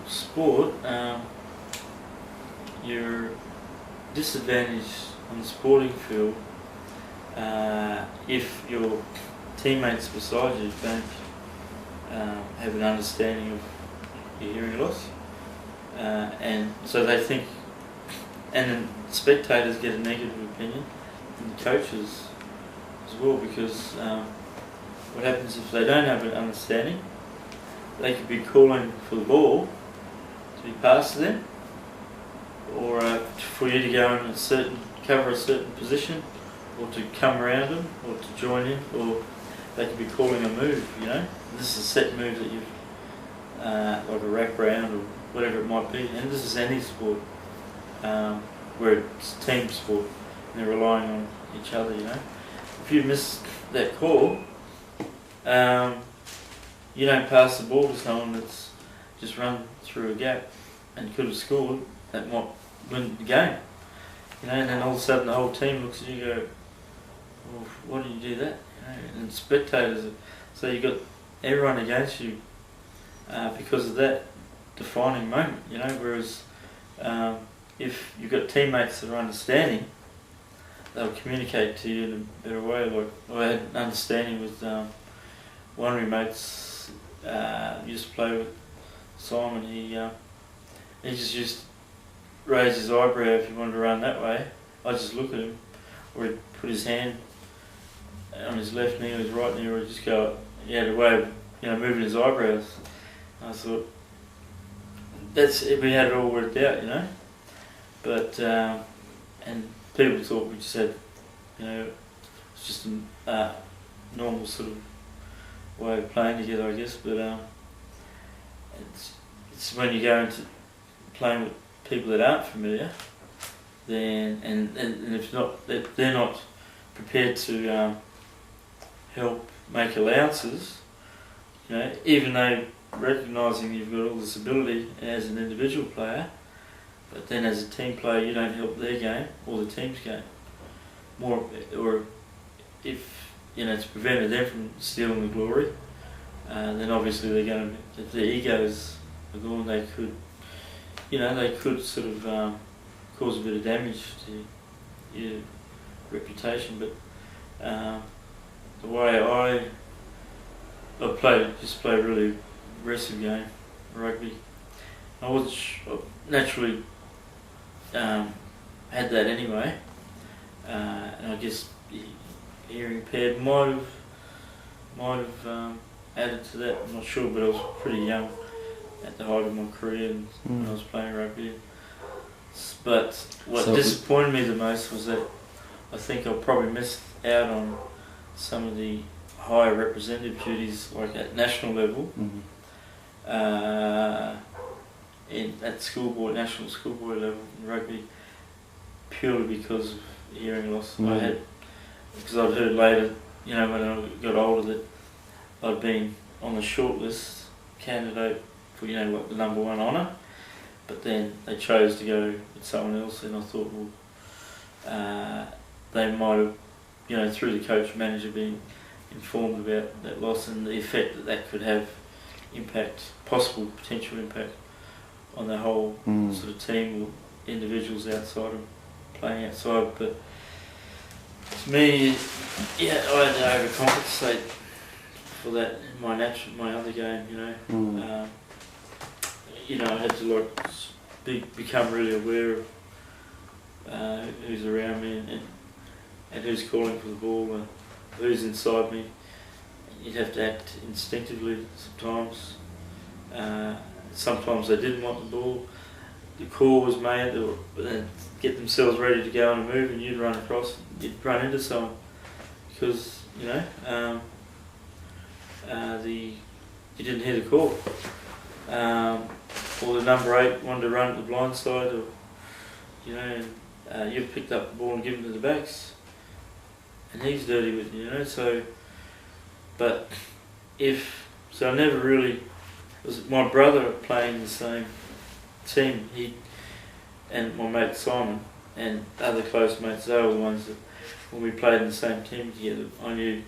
sport, you're disadvantaged on the sporting field if your teammates beside you don't have an understanding of your hearing loss, and so they think, and then spectators get a negative opinion, and the coaches as well, because what happens if they don't have an understanding? They could be calling for the ball to be passed to them, or for you to go in cover a certain position, or to come around them, or to join in, or they could be calling a move. This is a set move that you've like a wrap round or whatever it might be, and this is any sport where it's team sport and they're relying on each other. If you miss that call, you don't pass the ball to someone that's just run through a gap and could have scored, that might win the game. And then all of a sudden the whole team looks at you and go, well, why did you do that? And spectators, so you've got everyone against you because of that defining moment. Whereas if you've got teammates that are understanding, they'll communicate to you in a better way. Like I had an understanding with one of my mates used to play with Simon. He just used to raise his eyebrow if he wanted to run that way. I'd just look at him, or he'd put his hand on his left knee or his right knee, or he'd just go, he had a way of moving his eyebrows. I thought, we had it all worked out, but and people thought we just had, it's just a normal sort of way of playing together, I guess. But it's when you go into playing with people that aren't familiar, then and if not, they're not prepared to help make allowances, even though recognising you've got all this ability as an individual player, but then as a team player you don't help their game or the team's game more, or if to prevent them from stealing the glory, then obviously they're going to, if their egos are gone, they could sort of cause a bit of damage to your reputation. But the way I just play a really aggressive game, rugby. I was naturally had that anyway, and I guess hearing impaired might have added to that. I'm not sure, but I was pretty young at the height of my career and when I was playing rugby. But what disappointed me the most was that I think I probably missed out on some of the higher representative duties, like at national level, at national schoolboy level in rugby, purely because of hearing loss. Because I'd heard later, when I got older, that I'd been on the shortlist candidate for like the number one honour, but then they chose to go with someone else, and I thought, well, they might have, through the coach manager, being informed about that loss and the effect that could have possible potential impact on the whole sort of team or individuals outside of playing outside. But to me, I had to overcompensate for that in my other game. I had to become really aware of who's around me and who's calling for the ball and who's inside me. You'd have to act instinctively sometimes. Sometimes they didn't want the ball. The call was made, they'd get themselves ready to go on a move, and you'd run across, you'd run into someone because you didn't hear the call. Or the number 8 wanted to run at the blind side, or you've picked up the ball and given to the backs, and he's dirty with you, So, but I never really. It was my brother playing the same team. He and my mate Simon and other close mates. They were the ones that when we played in the same team together, I knew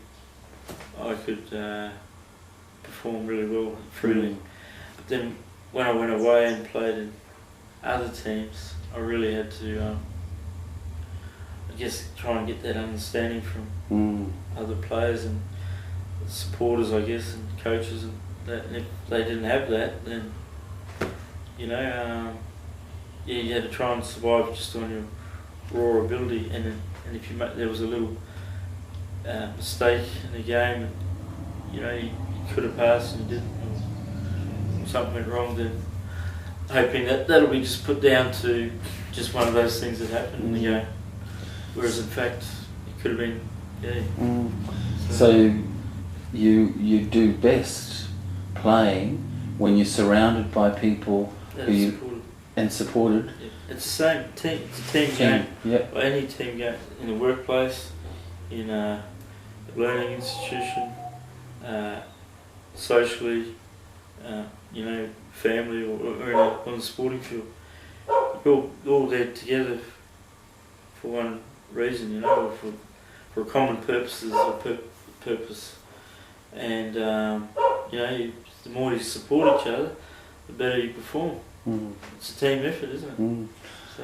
I could perform really well freely. But then when I went away and played in other teams, I really had to, I guess, try and get that understanding from other players and supporters, I guess, and coaches, and that. And if they didn't have that, then yeah, you had to try and survive just on your raw ability. And if there was a little mistake in the game, and you could have passed and you didn't, or something went wrong, then hoping that'll be just put down to just one of those things that happened in the game. Whereas in fact, it could have been, So you do best playing when you're surrounded by people and supported. Yeah. It's the same team. It's a team game. Yep. Or any team game in the workplace, in a learning institution, socially, family, or on the sporting field. You're all there together for one reason, or for common purposes or purpose. And the more you support each other, the better you perform. It's a team effort, isn't it?